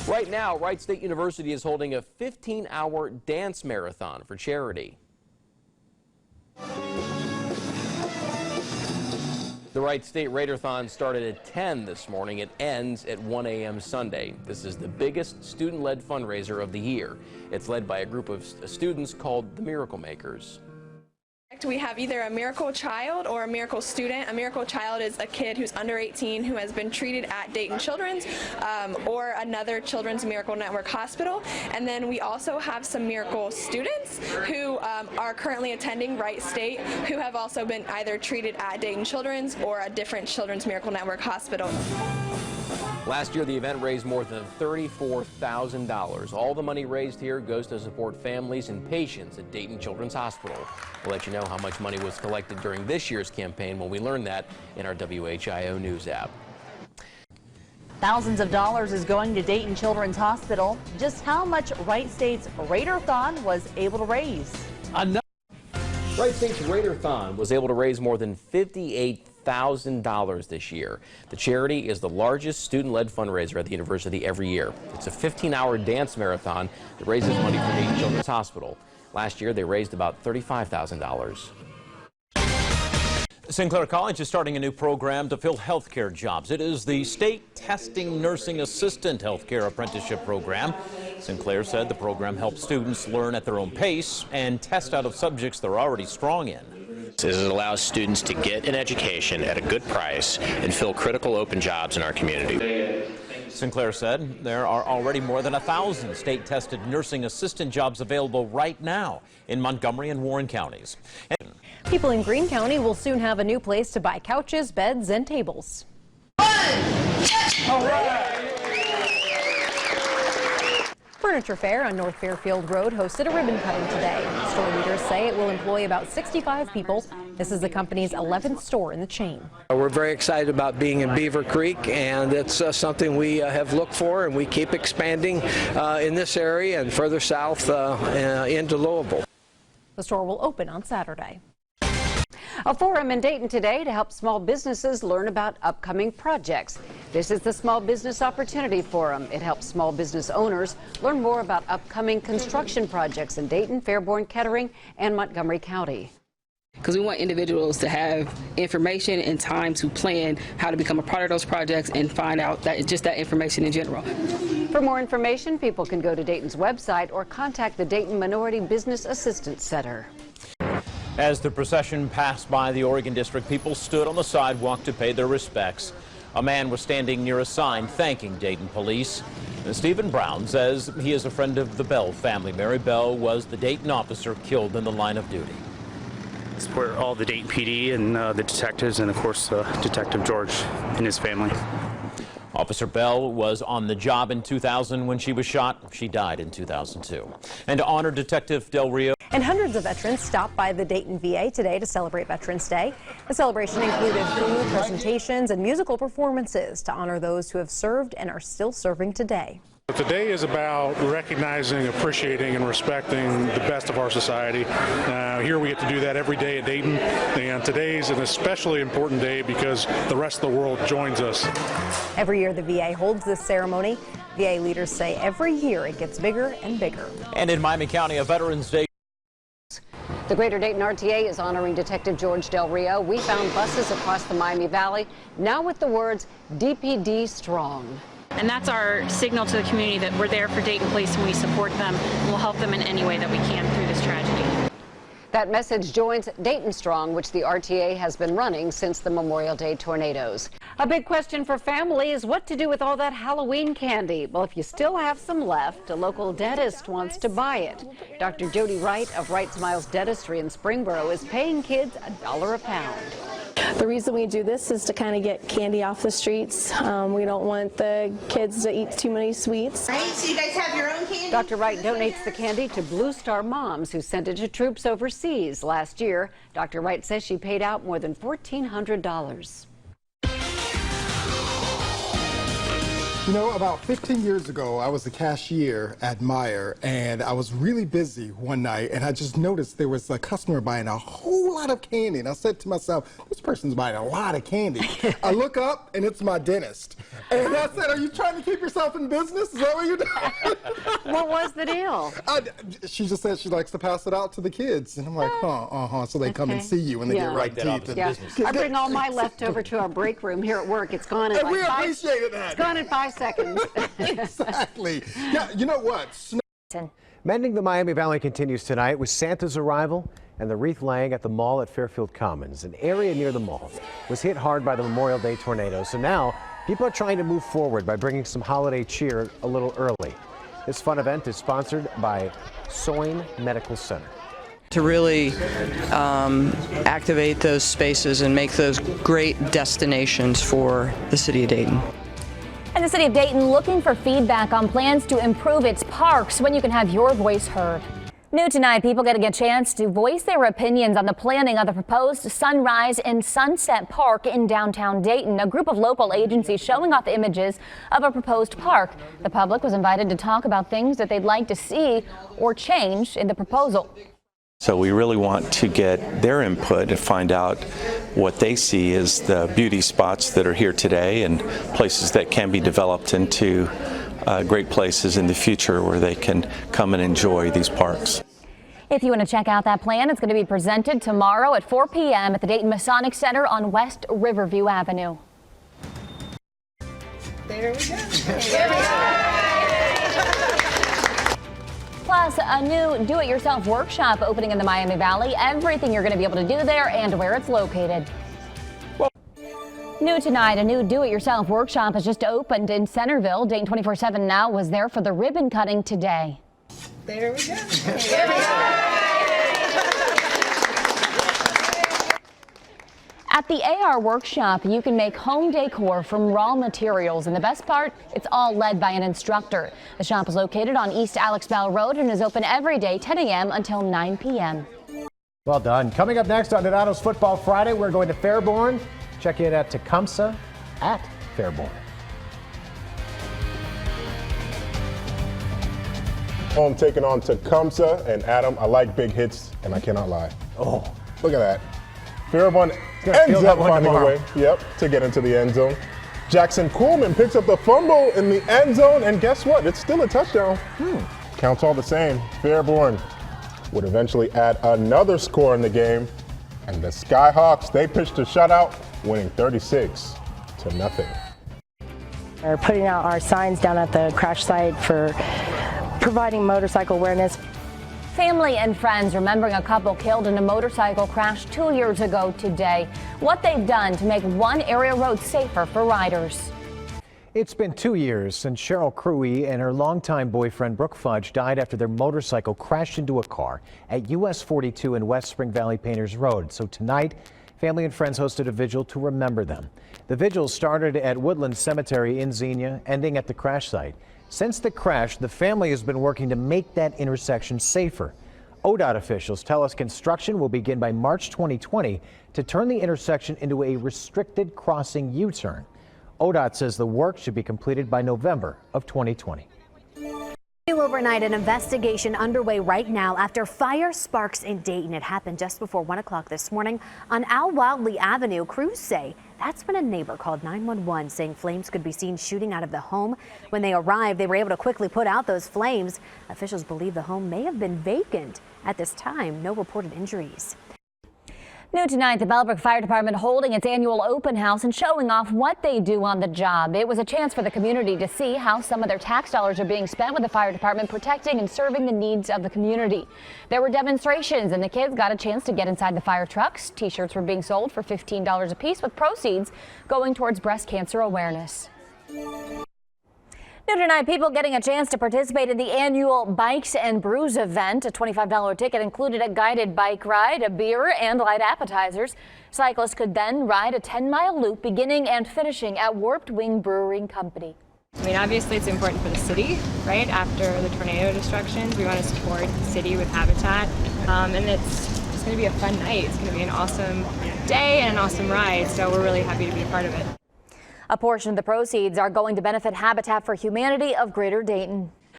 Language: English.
Right now, Wright State University is holding a 15-hour dance marathon for charity. The Wright State Raiderthon started at 10 this morning. It ends at 1 a.m. Sunday. This is the biggest student-led fundraiser of the year. It's led by a group of students called the Miracle Makers. We have either a miracle child or a miracle student. A miracle child is a kid who's under 18 who has been treated at Dayton Children's or another Children's Miracle Network hospital. And then we also have some miracle students who are currently attending Wright State who have also been either treated at Dayton Children's or a different Children's Miracle Network hospital. Last year, the event raised more than $34,000. All the money raised here goes to support families and patients at Dayton Children's Hospital. We'll let you know how much money was collected during this year's campaign when we learn that in our WHIO News app. Thousands of dollars is going to Dayton Children's Hospital. Just how much Wright State's Raiderthon was able to raise? Wright State's Raiderthon was able to raise more than $58,000 this year. The charity is the largest student-led fundraiser at the university every year. It's a 15-hour dance marathon that raises money for Dayton Children's Hospital. Last year, they raised about $35,000. Sinclair College is starting a new program to fill healthcare jobs. It is the State Testing Nursing Assistant Healthcare Apprenticeship Program. Sinclair said the program helps students learn at their own pace and test out of subjects they're already strong in. It allows students to get an education at a good price and fill critical open jobs in our community. Sinclair said there are already more than 1,000 state-tested nursing assistant jobs available right now in Montgomery and Warren counties. People in Greene County will soon have a new place to buy couches, beds, and tables. Furniture Fair on North Fairfield Road hosted a ribbon cutting today. Store leaders say it will employ about 65 people. This is the company's 11th store in the chain. We're very excited about being in Beaver Creek, and it's something we have looked for, and we keep expanding in this area and further south into Louisville. The store will open on Saturday. A forum in Dayton today to help small businesses learn about upcoming projects. This is the Small Business Opportunity Forum. It helps small business owners learn more about upcoming construction projects in Dayton, FAIRBORN, Kettering, and Montgomery County. Because we want individuals to have information and time to plan how to become a part of those projects and find out just that information in general. For more information, people can go to Dayton's website or contact the Dayton Minority Business Assistance Center. As the procession passed by the Oregon District, people stood on the sidewalk to pay their respects. A man was standing near a sign thanking Dayton police. Stephen Brown says he is a friend of the Bell family. Mary Bell was the Dayton officer killed in the line of duty. It's where all the Dayton PD and the detectives and, of course, Detective George and his family. Officer Bell was on the job in 2000 when she was shot. She died in 2002. And to honor Detective Del Rio. And hundreds of veterans stopped by the Dayton VA today to celebrate Veterans Day. The celebration included food, presentations, and musical performances to honor those who have served and are still serving today. Today is about recognizing, appreciating, and respecting the best of our society. Here we get to do that every day at Dayton, and today is an especially important day because the rest of the world joins us. Every year the VA holds this ceremony. VA leaders say every year it gets bigger and bigger. And in Miami County, a Veterans Day. The Greater Dayton RTA is honoring Detective George Del Rio. We found buses across the Miami Valley, now with the words DPD Strong. And that's our signal to the community that we're there for Dayton Police and we support them and we'll help them in any way that we can through this tragedy. That message joins Dayton Strong, which the RTA has been running since the Memorial Day tornadoes. A big question for family is what to do with all that Halloween candy. Well, if you still have some left, a local dentist wants to buy it. Dr. Jody Wright of Wright Smiles Dentistry in Springboro is paying kids $1 a pound. The reason we do this is to kind of get candy off the streets. We don't want the kids to eat too many sweets. Right, so you guys have your own candy? Dr. Wright donates the candy to Blue Star moms who sent it to troops overseas last year. Dr. Wright says she paid out more than $1,400. You know, about 15 years ago, I was a cashier at Meijer, and I was really busy one night, and I just noticed there was a customer buying a whole lot of candy, and I said to myself, this person's buying a lot of candy. I look up, and it's my dentist. And I said, are you trying to keep yourself in business? Is that what you're doing? What was the deal? She just said she likes to pass it out to the kids. And I'm like, so they come and see you when they get right teeth. Yeah. I bring all my leftover to our break room here at work. It's gone in we appreciated that. It's gone in 5 seconds. Exactly. Yeah, you know what? Mending the Miami Valley continues tonight with Santa's arrival and the wreath laying at the mall at Fairfield Commons. An area near the mall was hit hard by the Memorial Day tornado, so now people are trying to move forward by bringing some holiday cheer a little early. This fun event is sponsored by Soin Medical Center. To really activate those spaces and make those great destinations for the city of Dayton. And the city of Dayton looking for feedback on plans to improve its parks when you can have your voice heard. New tonight, people getting a chance to voice their opinions on the planning of the proposed Sunrise and Sunset Park in downtown Dayton. A group of local agencies showing off images of a proposed park. The public was invited to talk about things that they'd like to see or change in the proposal. So we really want to get their input to find out what they see as the beauty spots that are here today and places that can be developed into great places in the future where they can come and enjoy these parks. If you want to check out that plan, it's going to be presented tomorrow at 4 p.m. at the Dayton Masonic Center on West Riverview Avenue. There we go. Plus, a new do-it-yourself workshop opening in the Miami Valley. Everything you're going to be able to do there and where it's located. New tonight, a new do-it-yourself workshop has just opened in Centerville. Dayton 24/7 Now was there for the ribbon cutting today. There we go. At the AR workshop, you can make home decor from raw materials, and the best part, it's all led by an instructor. The shop is located on East Alex Bell Road and is open every day 10 a.m. until 9 p.m. Well done. Coming up next on Donato's Football Friday, we're going to FAIRBORN. Check in at TECUMSEH at FAIRBORN. Home taking on Tecumseh, and Adam, I like big hits, and I cannot lie. Oh, look at that. FAIRBORN ends up finding a way, to get into the end zone. Jackson Coolman picks up the fumble in the end zone, and guess what? It's still a touchdown. Counts all the same. FAIRBORN would eventually add another score in the game, and the Skyhawks, they pitched a shutout, winning 36-0. We're putting out our signs down at the crash site for providing motorcycle awareness. Family and friends remembering a couple killed in a motorcycle crash 2 years ago today. What they've done to make one area road safer for riders. It's been 2 years since Cheryl Cruey and her longtime boyfriend Brooke Fudge died after their motorcycle crashed into a car at US 42 in West Spring Valley Painters Road. So tonight, family and friends hosted a vigil to remember them. The vigil started at Woodland Cemetery in Xenia, ending at the crash site. Since the crash, the family has been working to make that intersection safer. ODOT officials tell us construction will begin by March 2020 to turn the intersection into a restricted crossing U-turn. ODOT says the work should be completed by November of 2020. Overnight, an investigation underway right now after fire sparks in Dayton. It happened just before 1 o'clock this morning on Al Wildley Avenue. Crews say that's when a neighbor called 911 saying flames could be seen shooting out of the home. When they arrived, they were able to quickly put out those flames. Officials believe the home may have been vacant. At this time, no reported injuries. New tonight, the Bellbrook Fire Department holding its annual open house and showing off what they do on the job. It was a chance for the community to see how some of their tax dollars are being spent with the fire department protecting and serving the needs of the community. There were demonstrations and the kids got a chance to get inside the fire trucks. T-shirts were being sold for $15 a piece with proceeds going towards breast cancer awareness. New tonight, people getting a chance to participate in the annual Bikes and Brews event. A $25 ticket included a guided bike ride, a beer, and light appetizers. Cyclists could then ride a 10-mile loop beginning and finishing at Warped Wing Brewing Company. I mean, obviously it's important for the city, right? After the tornado destructions, we want to support the city with habitat. And it's just going to be a fun night. It's going to be an awesome day and an awesome ride. So we're really happy to be a part of it. A portion of the proceeds are going to benefit Habitat for Humanity of Greater Dayton.